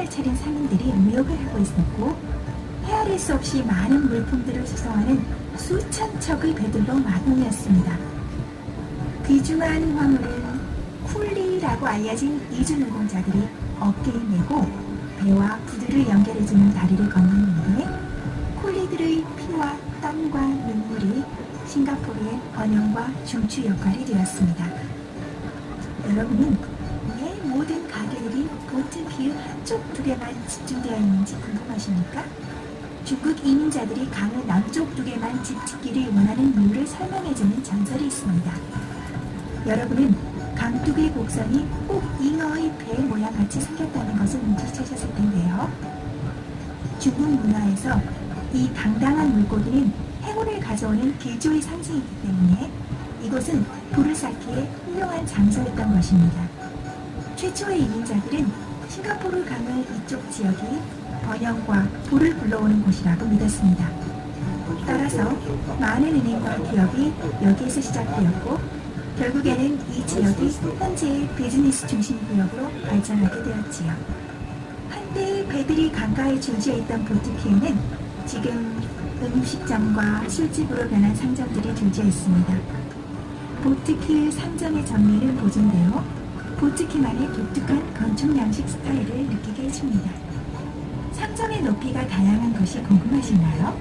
상점을 차린 상인들이 무역을 하고 있었고 헤아릴 수 없이 많은 물품들을 수송하는 수천 척의 배들로 마동이었습니다. 귀중한 화물은 쿨리라고 알려진 이주노동자들이 어깨에 메고 배와 부두를 연결해주는 다리를 걷는데 쿨리들의 피와 땀과 눈물이 싱가포르의 번영과 중추 역할이 되었습니다. 여러분은 왜 모든 가게들이 보트 길 한쪽 두 개만 집중되어 있는지 궁금하십니까? 중국 이민자들이 강의 남쪽 두 개만 집짓기를 원하는 이유를 설명해주는 전설이 있습니다. 여러분은 강둑의 곡선이 꼭 잉어의 배 모양같이 생겼다는 것을 눈치채셨을 텐데요. 중국 문화에서 이 당당한 물고기는 행운을 가져오는 길조의 상징이기 때문에 이곳은 불을 쌓기에 훌륭한 장소였던 것입니다. 최초의 이민자들은 싱가포르 강의 이쪽 지역이 번영과 불을 불러오는 곳이라고 믿었습니다. 따라서 많은 은행과 기업이 여기에서 시작되었고 결국에는 이 지역이 현재의 비즈니스 중심 구역으로 발전하게 되었지요. 한때 배들이 강가에 줄지어 있던 보트키에는 지금 음식점과 술집으로 변한 상점들이 줄지어 있습니다. 보트키 상점의 정리는 보존되어 보트키만의 독특한 건축 양식 스타일을 느끼게 해줍니다. 상점의 높이가 다양한 것이 궁금하신가요?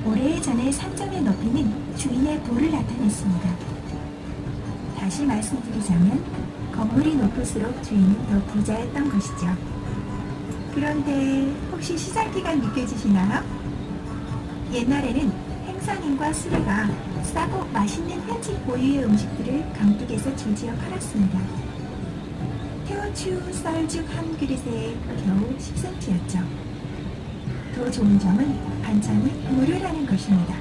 오래전에 상점의 높이는 주인의 부를 나타냈습니다. 다시 말씀드리자면 건물이 높을수록 주인은 더 부자였던 것이죠. 그런데 혹시 시장기가 느껴지시나요? 옛날에는 행상인과 수레가 싸고 맛있는 현지 고유의 음식들을 강둑에서 줄지어 팔았습니다. 태워추 쌀죽 한 그릇에 겨우 10cm였죠. 더 좋은 점은 반찬이 무료라는 것입니다.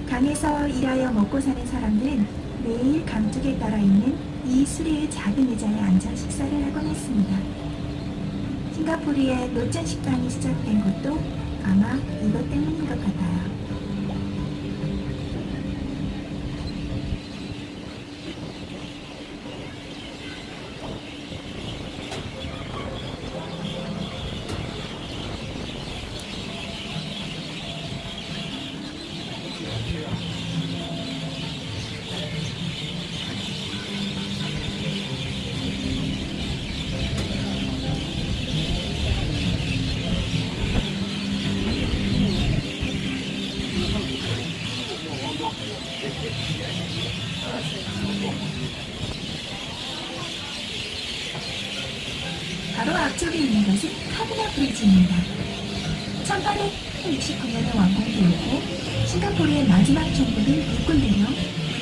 강에서 일하여 먹고 사는 사람들은 매일 강둑에 따라 있는 이 수레의 작은 의자에 앉아 식사를 하곤 했습니다. 싱가포르의 노천 식당이 시작된 것도 아마 이것 때문인 것 같아요. 바로 앞쪽에 있는 것은 카브나 브리지입니다. 1869년에 완공되었고 싱가포르의 마지막 총독인 육군대령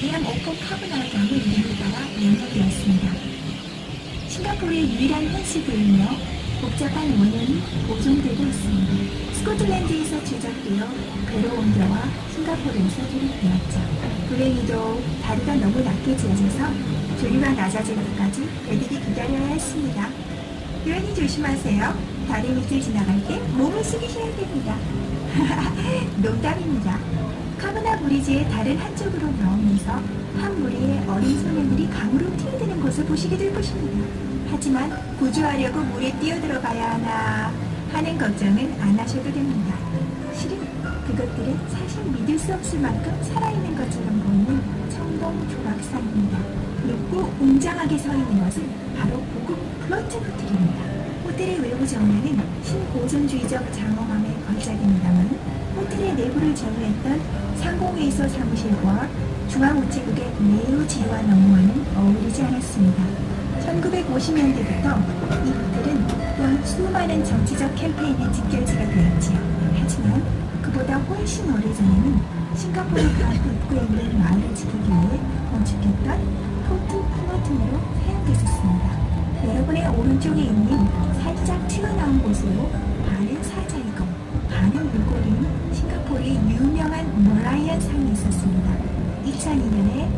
윌리엄 오코 카브나경의 이름을 따라 명명되었습니다. 싱가포르의 유일한 현시구이며 복잡한 원형이 보존되고 있습니다. 스코틀랜드에서 제작되어 배로 옮겨와 싱가포르에서 조립되었죠. 불행히도 다리가 너무 낮게 지어져서 조류가 낮아질 때까지 배들이 기다려야 했습니다. 그러니 조심하세요. 다리 밑을 지나갈 때 몸을 숙이셔야 됩니다. 농담입니다. 카브나 브리지의 다른 한쪽으로 나오면서 한 무리의 어린 소년들이 강으로 뛰어드는 것을 보시게 될 것입니다. 하지만 구조하려고 물에 뛰어들어가야 하나 하는 걱정은 안 하셔도 됩니다. 실은 그것들은 사실 믿을 수 없을 만큼 살아있는 것처럼 보이는 청동 조각상입니다. 높고 웅장하게 서 있는 것은 바로 고급 플로트 호텔입니다. 호텔의 외부 정면은 신고전주의적 장엄함에 걸작입니다만 호텔의 내부를 점유했던 상공회의소 사무실과 중앙우체국의 매우 지루한 업무와는 어울리지 않았습니다. 1950년대부터 이 호텔은 또한 수많은 정치적 캠페인의 직결지가 되었지요. 하지만 그보다 훨씬 오래전에는 싱가포르 강 입구에 있는 마을을 지키기 위해 건축했던 포트 플로튼으로 사용됐었습니다. 여러분의 오른쪽에 있는 살짝 튀어나온 곳으로 반은 사자이고 반은 물고기인 싱가포르의 유명한 머라이안 상이 있었습니다. 2002년에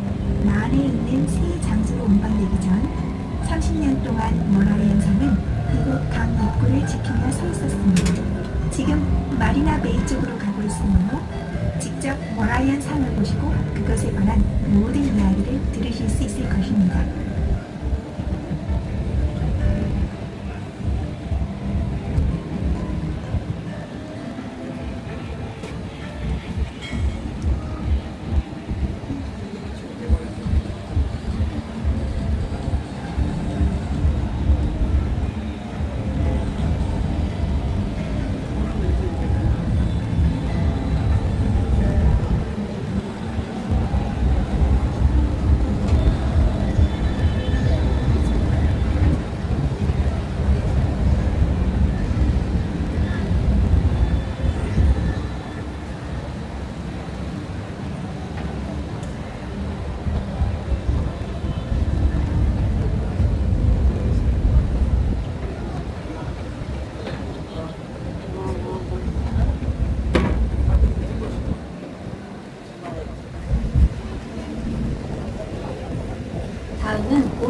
난에 있는 새 장소로 운반되기 전 30년 동안 머라이안 상은 이곳 강 입구를 지키며 서 있었습니다. 지금 마리나 베이 쪽으로 가고 있으므로 직접 머라이안 상을 보시고 그것에 관한 모든 이야기를 들으실 수 있을 것입니다.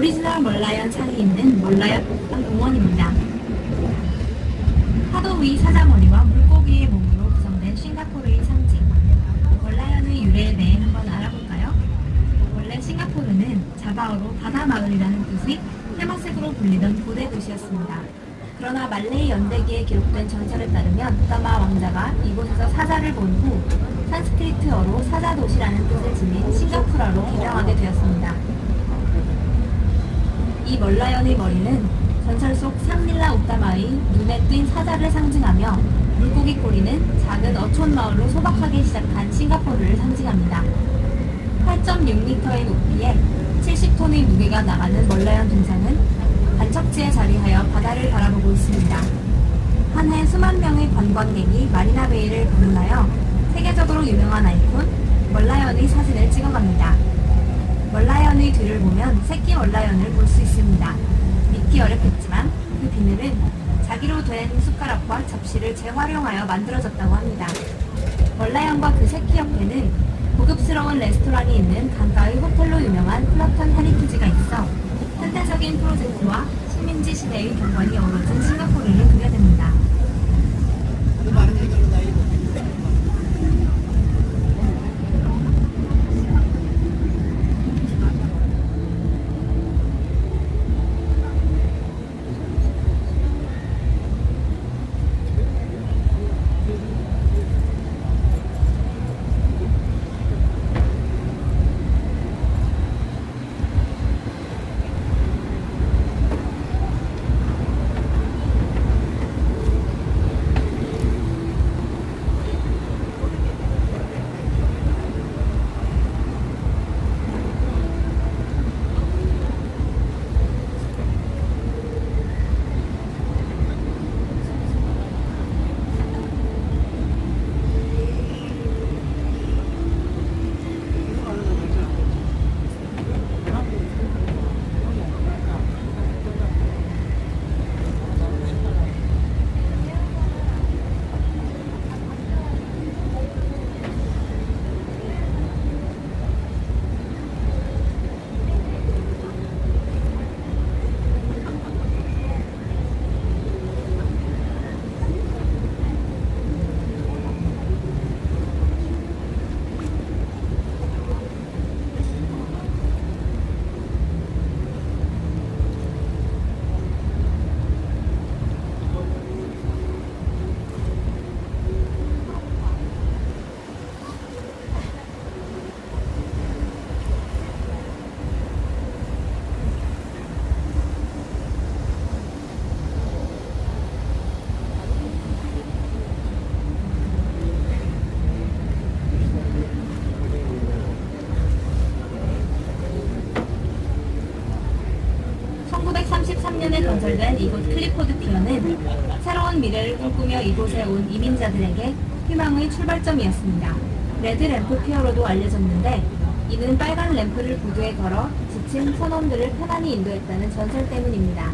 오리지널 멀라이언 산이 있는 멀라이언 공원입니다. 파도 위 사자머리와 물고기의 몸으로 구성된 싱가포르의 상징, 멀라이언의 유래에 대해 한번 알아볼까요? 원래 싱가포르는 자바어로 바다 마을이라는 뜻의 테마색으로 불리던 고대 도시였습니다. 그러나 말레이 연대기에 기록된 전설에 따르면 우타마 왕자가 이곳에서 사자를 본 후 산스크리트어로 사자도시라는 뜻을 지닌 싱가푸라로 개명하게 되었습니다. 이 멀라이언의 머리는 전설 속 상릴라 우타마의 눈에 띈 사자를 상징하며 물고기 꼬리는 작은 어촌 마을로 소박하게 시작한 싱가포르를 상징합니다. 8.6m의 높이에 70톤의 무게가 나가는 멀라이언 동상은 반척지에 자리하여 바다를 바라보고 있습니다. 한 해 수만 명의 관광객이 마리나베이를 방문하여 세계적으로 유명한 아이콘 멀라이언의 사진을 찍어갑니다. 멀라이언의 뒤를 보면 새끼 멀라이언을 볼 수 있습니다. 믿기 어렵겠지만 그 비늘은 자기로 된 숟가락과 접시를 재활용하여 만들어졌다고 합니다. 멀라이언과 그 새끼 옆에는 고급스러운 레스토랑이 있는 강가의 호텔로 유명한 플러턴 헤리티지가 있어 현대적인 프로젝트와 식민지 시대의 경관이 어우러진 싱가포르를 보게 됩니다. 건설된 이곳 클리포드 피어는 새로운 미래를 꿈꾸며 이곳에 온 이민자들에게 희망의 출발점이었습니다. 레드 램프 피어로도 알려졌는데 이는 빨간 램프를 보도에 걸어 지친 선원들을 편안히 인도했다는 전설 때문입니다.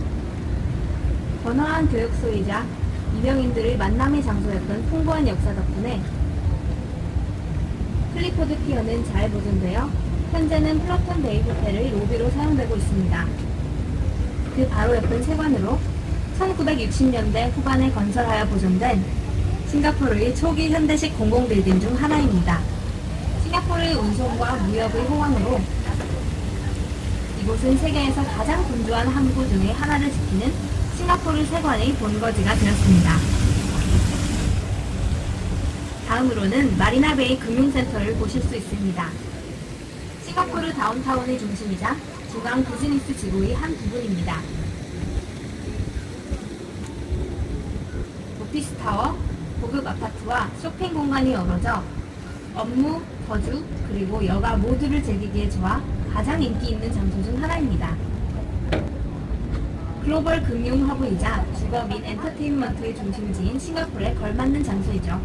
번화한 교육소이자 이명인들의 만남의 장소였던 풍부한 역사 덕분에 클리포드 피어는 잘 보존되어 현재는 플러턴 베이 호텔의 로비로 사용되고 있습니다. 그 바로 옆은 세관으로 1960년대 후반에 건설하여 보존된 싱가포르의 초기 현대식 공공빌딩 중 하나입니다. 싱가포르의 운송과 무역의 호황으로 이곳은 세계에서 가장 분주한 항구 중의 하나를 지키는 싱가포르 세관의 본거지가 되었습니다. 다음으로는 마리나베이 금융센터를 보실 수 있습니다. 싱가포르 다운타운의 중심이자 중앙 비즈니스 지구의 한 부분입니다. 오피스타워, 고급 아파트와 쇼핑 공간이 어우러져 업무, 거주, 그리고 여가 모두를 즐기기에 좋아 가장 인기 있는 장소 중 하나입니다. 글로벌 금융 허브이자 주거 및 엔터테인먼트의 중심지인 싱가포르에 걸맞는 장소이죠.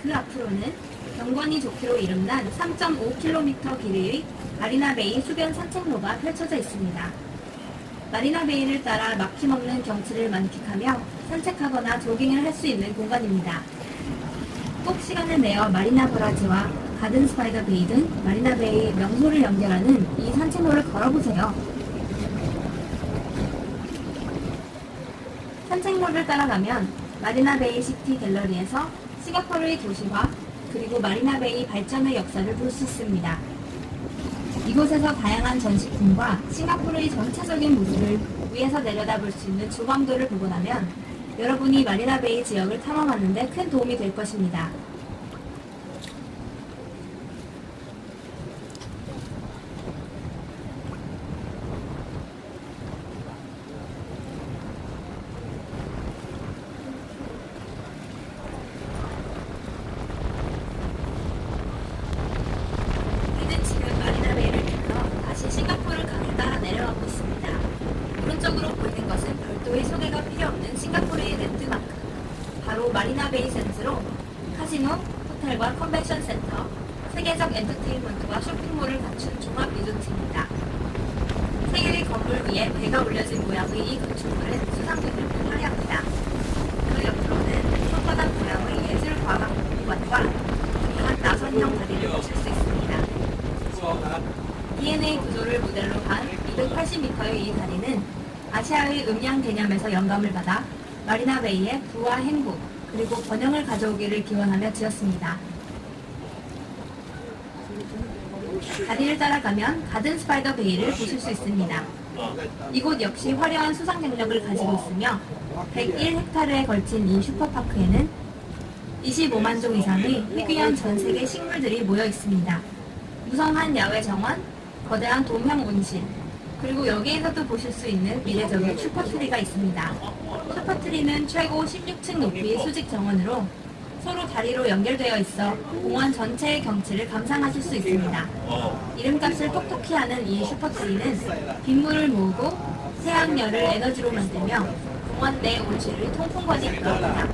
그 앞으로는 경관이 좋기로 이름난 3.5km 길이의 마리나베이 수변 산책로가 펼쳐져 있습니다. 마리나베이를 따라 막힘없는 경치를 만끽하며 산책하거나 조깅을 할 수 있는 공간입니다. 꼭 시간을 내어 마리나 버라지와 가든 스파이더 베이 등 마리나 베이 명소를 연결하는 이 산책로를 걸어보세요. 산책로를 따라가면 마리나 베이 시티 갤러리에서 싱가포르의 도시화 그리고 마리나 베이 발전의 역사를 볼 수 있습니다. 이곳에서 다양한 전시품과 싱가포르의 전체적인 모습을 위에서 내려다볼 수 있는 조망도를 보고 나면 여러분이 마리나 베이 지역을 탐험하는 데 큰 도움이 될 것입니다. 우리는 지금 마리나 베이를 건너 다시 싱가포르 강을 따라 내려가고 있습니다. 오른쪽으로 보이는 것은 별도의 소개가 필요 없는 싱가포르의 랜드마크, 바로 마리나 베이 센트로 카지노, 호텔과 컨벤션 센터, 세계적 엔터테인먼트와 쇼핑몰을 갖춘 종합 리조트입니다. 세 개의 건물 위에 배가 올려진 모양의 이 건축물은 수상객들로 화려합니다. 그 옆으로는 손바닥 모양의 예술과학博物館과 다양한 나선형 다리를 보실 수 있습니다. DNA 구조를 모델로 한 280m의 이 다리는 아시아의 음양 개념에서 영감을 받아 마리나 베이의 부와 행복, 그리고 번영을 가져오기를 기원하며 지었습니다. 다리를 따라가면 가든 스파이더 베이를 보실 수 있습니다. 이곳 역시 화려한 수상 경력을 가지고 있으며 101헥타르에 걸친 이 슈퍼파크에는 25만 종 이상의 희귀한 전 세계 식물들이 모여 있습니다. 무성한 야외 정원, 거대한 돔형 온실, 그리고 여기에서도 보실 수 있는 미래적인 슈퍼트리가 있습니다. 슈퍼트리는 최고 16층 높이의 수직 정원으로 서로 다리로 연결되어 있어 공원 전체의 경치를 감상하실 수 있습니다. 이름값을 톡톡히 하는 이 슈퍼트리는 빗물을 모으고 태양열을 에너지로 만들며 공원 내 온실을 통풍까지 이끌어옵니다.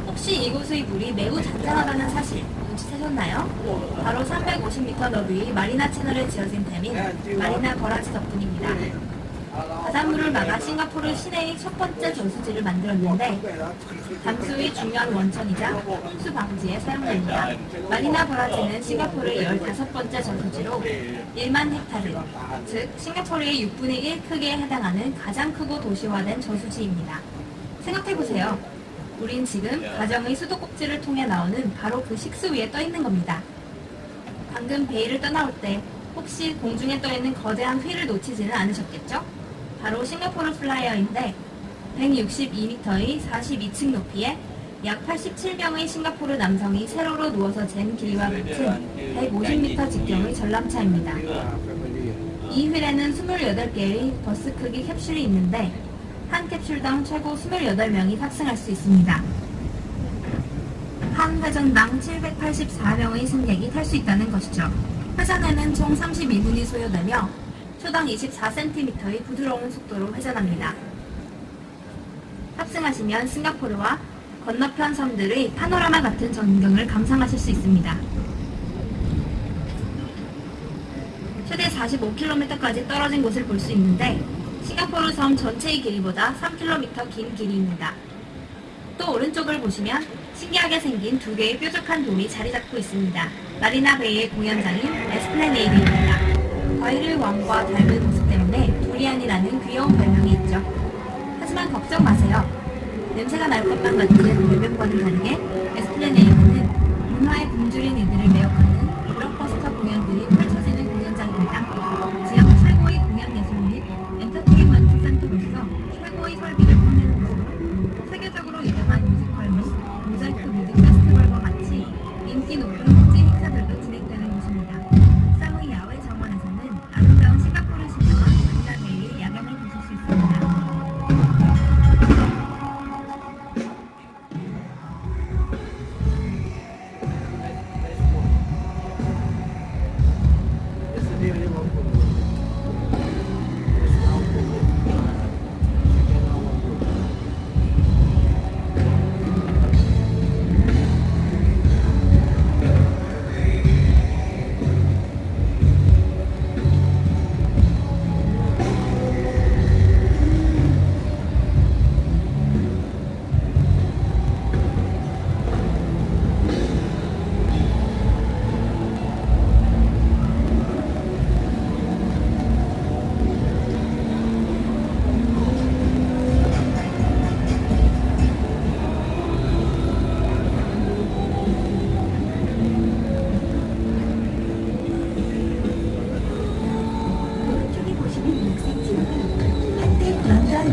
혹시 이곳의 물이 매우 잔잔하다는 사실 눈치채셨나요? 바로 350m 너비의 마리나 채널에 지어진 댐인 마리나 버라지 덕분입니다. 바닷물을 막아 싱가포르 시내의 첫 번째 저수지를 만들었는데 담수의 중요한 원천이자 홍수 방지에 사용됩니다. 마리나 버라지는 싱가포르의 15번째 저수지로 1만 헥타르, 즉 싱가포르의 6분의 1 크기에 해당하는 가장 크고 도시화된 저수지입니다. 생각해보세요. 우린 지금 가정의 수도꼭지를 통해 나오는 바로 그 식수 위에 떠 있는 겁니다. 방금 베이를 떠나올 때 혹시 공중에 떠 있는 거대한 휠을 놓치지는 않으셨겠죠? 바로 싱가포르 플라이어인데 162m의 42층 높이에 약 87명의 싱가포르 남성이 세로로 누워서 잰 길이와 같은 150m 직경의 전람차입니다. 이 휠에는 28개의 버스 크기 캡슐이 있는데 한 캡슐당 최고 28명이 탑승할 수 있습니다. 한 회전당 784명의 승객이 탈 수 있다는 것이죠. 회전에는 총 32분이 소요되며 초당 24cm의 부드러운 속도로 회전합니다. 탑승하시면 싱가포르와 건너편 섬들의 파노라마 같은 전경을 감상하실 수 있습니다. 최대 45km까지 떨어진 곳을 볼 수 있는데 싱가포르 섬 전체의 길이보다 3km 긴 길이입니다. 또 오른쪽을 보시면 신기하게 생긴 두 개의 뾰족한 돌이 자리 잡고 있습니다. 마리나 베이의 공연장인 에스플래네이드입니다. 과일의 왕과 닮은 모습 때문에 두리안이라는 귀여운 별명이 있죠. 하지만 걱정 마세요. 냄새가 날 것만 같은 별명과는 다르게 에스플래네이드는 문화의 굶주린 이들을 매혹하는 블록버스터 공연들이 펼쳐지는 공연장입니다. 지역 최고의 공연 예술 및 엔터테인먼트 센터로서 최고의 설비를 포함하는 곳으로 세계적으로 유명한 뮤지컬 및 모자이크 뮤직 페스티벌과 같이 인기 높은 국제 행사들도 진행되는 곳입니다. 옥상의 야외 정원에서는 아름다운 싱가포르 시내와 마리나 베이의 야경을 보실 수 있습니다.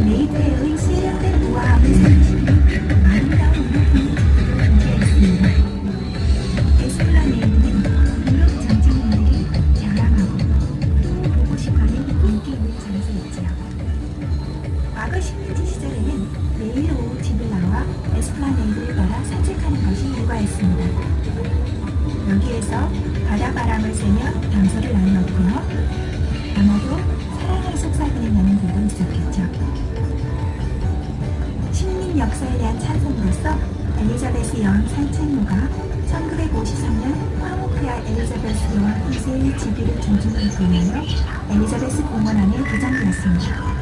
레이페어의 세련된 우아함을 살리시는 아름다운 문화 분위기가 존재했습니다. 에스플라네이드는 유럽 정치인들이 자랑하고 또 보고 싶어하는 인기 있는 장소였지요. 과거 식민지 시절에는 매일 오후 집을 나와 에스플라네이드를 따라 산책하는 것이 일과였습니다. 여기에서 바다바람을 쐬며 담소를 나누었고요. 아마도 사랑을 속삭이는 연인들도 있었겠죠. 식민 역사에 대한 찬송으로서 엘리자베스 여왕 산책로가 1953년 황후폐하 엘리자베스 여왕 2세의 즉위를 존중하기 위하여 엘리자베스 공원 안에 개장되었습니다.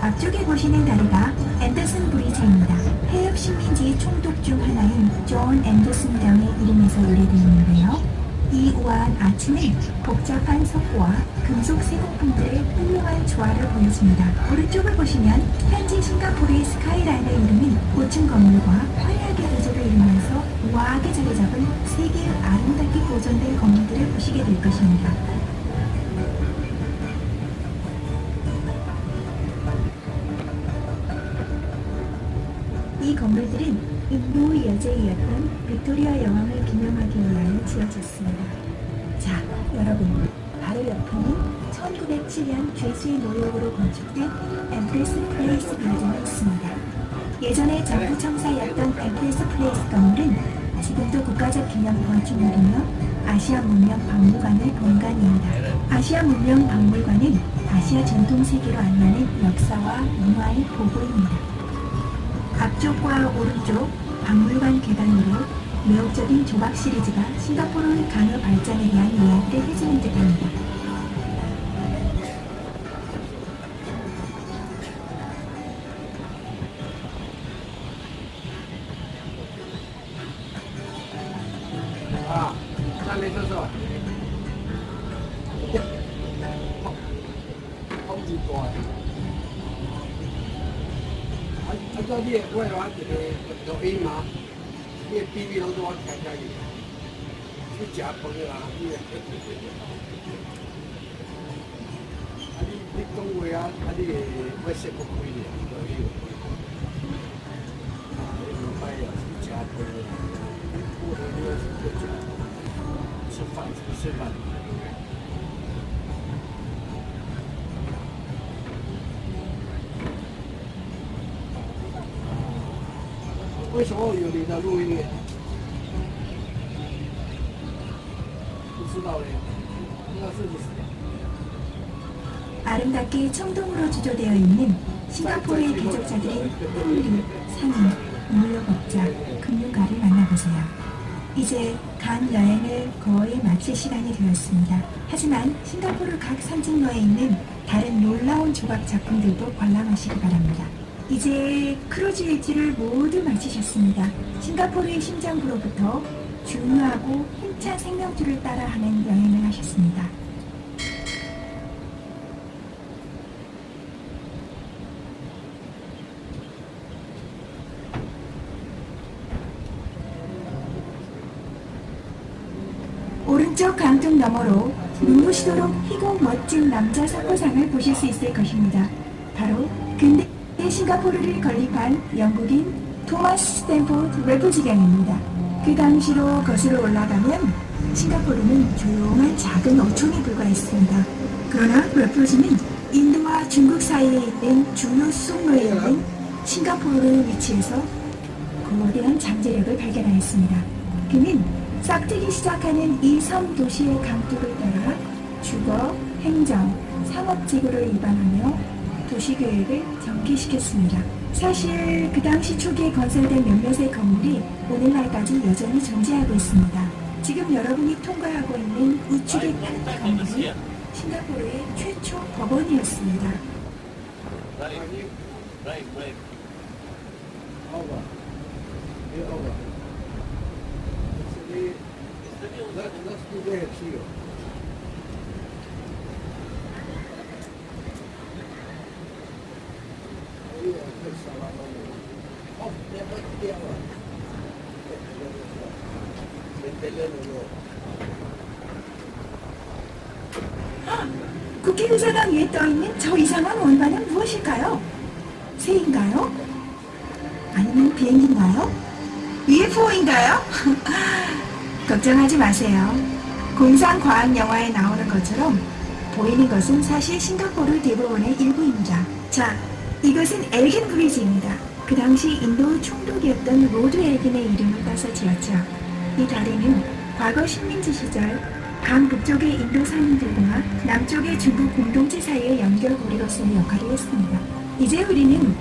앞쪽에 보시는 다리가 앤더슨 브리지입니다. 해협 식민지의 총독 중 하나인 존 앤더슨 당의 이름에서 유래되었는데요. 이 우아한 아치는 복잡한 석고와 금속 세공품들의 훌륭한 조화를 보여줍니다. 오른쪽을 보시면 현재 싱가포르의 스카이라인의 이름은 고층 건물과 화려하게 구조를 이루면서 우아하게 자리 잡은 세 개의 아름답게 보존된 건물들을 보시게 될 것입니다. 이 건물들은 인도의 여제이였던 빅토리아 여왕을 기념하기 위하여 지어졌습니다. 자, 여러분, 바로 옆에는 1907년 죄수의 노역으로 건축된 엠프레스 플레이스 빌딩이 있습니다. 예전에 정부청사였던 엠프레스 플레이스 건물은 지금도 국가적 기념 건축물이며 아시아 문명 박물관의 본관입니다. 아시아 문명 박물관은 아시아 전통 세계로 안내하는 역사와 문화의 보고입니다. 앞쪽과 오른쪽 박물관 계단으로 매혹적인 조각 시리즈가 싱가포르의 강의 발전에 대한 이야기를 해주는 듯합니다. 잠에 있어서 엄지 좋아.这里我来玩这个抖音嘛，你比比拢多看看伊，去食饭啦，你你讲话啊，你我识不开的，抖音。你唔摆啊，去食饭啦，我哋呢个是吃饭。为什么有你的录音？不知道嘞，应该是。 아름답게 청동으로 주조되어 있는 싱가포르의 귀족자들인 항리, 상인, 무역업자, 금융가를 만나보세요. 이제 간 여행을 거의 마칠 시간이 되었습니다. 하지만 싱가포르 각 산책로에 있는 다른 놀라운 조각 작품들도 관람하시기 바랍니다. 이제 크루즈 일지를 모두 마치셨습니다. 싱가포르의 심장부로부터 중요하고 힘찬 생명줄을 따라하는 여행을 하셨습니다. 오른쪽 강둑 너머로 눈부시도록 희고 멋진 남자 석고상을 보실 수 있을 것입니다. 바로 근대 싱가포르를 건립한 영국인 토마스 스탠포드 래플지경입니다. 그 당시로 거슬러 올라가면 싱가포르는 조용한 작은 어촌에 불과했습니다. 그러나 래플지는 인도와 중국 사이에 있는 주요 수송로에 있는 싱가포르 위치에서 거대한 잠재력을 발견하였습니다. 그는 싹트기 시작하는 이 섬 도시의 강둑을 따라 주거, 행정, 상업지구를 위반하며 도시계획을 전개시켰습니다. 사실 그 당시 초기에 건설된 몇몇의 건물이 오늘날까지 여전히 존재하고 있습니다. 지금 여러분이 통과하고 있는 우측의 큰 건물은 싱가포르의 최초 법원이었습니다. Let's do that here. 국회의사당 위에 떠있는 저 이상한 원반은 무엇일까요? 새인가요? 아니면 비행기인가요? UFO인가요? 걱정하지 마세요. 공상 과학 영화에 나오는 것처럼 보이는 것은 사실 싱가포르 대부분의 일부입니다. 자, 이것은 엘긴 브리지입니다. 그 당시 인도 총독이었던 로드 엘긴의 이름을 따서 지었죠. 이 다리는 과거 식민지 시절 강 북쪽의 인도 상인들과 남쪽의 중국 공동체 사이의 연결고리로서의 역할을 했습니다. 이제 우리는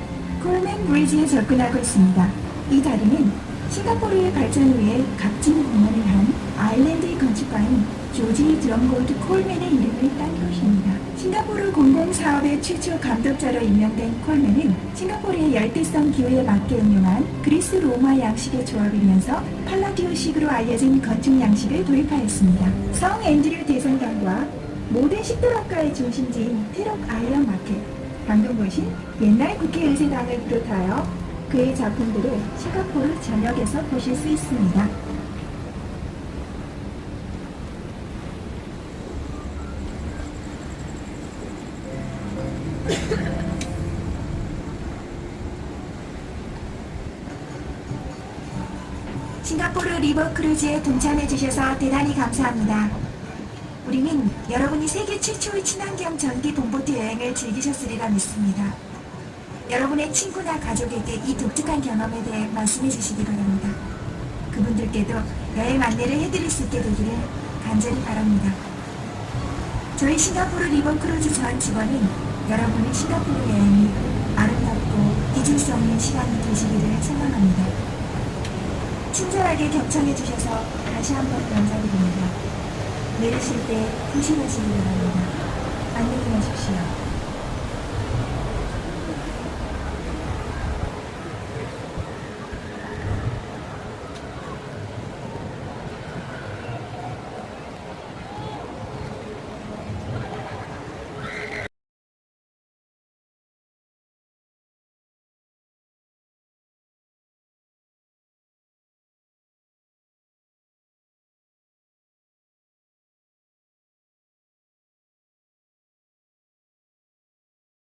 콜맨 브리지에 접근하고 있습니다. 이 다리는 싱가포르의 발전을 위해 값진 공헌을 한 아일랜드의 건축가인 조지 드럼골드 콜맨의 이름을 딴 곳입니다. 싱가포르 공공사업의 최초 감독자로 임명된 콜맨은 싱가포르의 열대성 기후에 맞게 응용한 그리스 로마 양식의 조합이면서 팔라디오식으로 알려진 건축 양식을 도입하였습니다. 성 앤드류 대성당과 모든 식도락가의 중심지인 트럭 아일랜드 마켓, 방금 보신 옛날 국회의사당을 비롯하여 그의 작품들을 싱가포르 전역에서 보실 수 있습니다. 싱가포르 리버 크루즈에 동참해 주셔서 대단히 감사합니다. 우리는 여러분이 세계 최초의 친환경 전기 봉보트 여행을 즐기셨으리라 믿습니다. 여러분의 친구나 가족에게 이 독특한 경험에 대해 말씀해 주시기 바랍니다. 그분들께도 여행 안내를 해드릴 수 있게 되기를 간절히 바랍니다. 저희 싱가포르 리버 크루즈 전 직원은 여러분의 싱가포르 여행이 아름답고 잊을 수 없는 시간이 되시기를 소망합니다. 친절하게 경청해 주셔서 다시 한번 감사드립니다. 내리실 때 조심하시기 바랍니다. 안녕히 가십시오.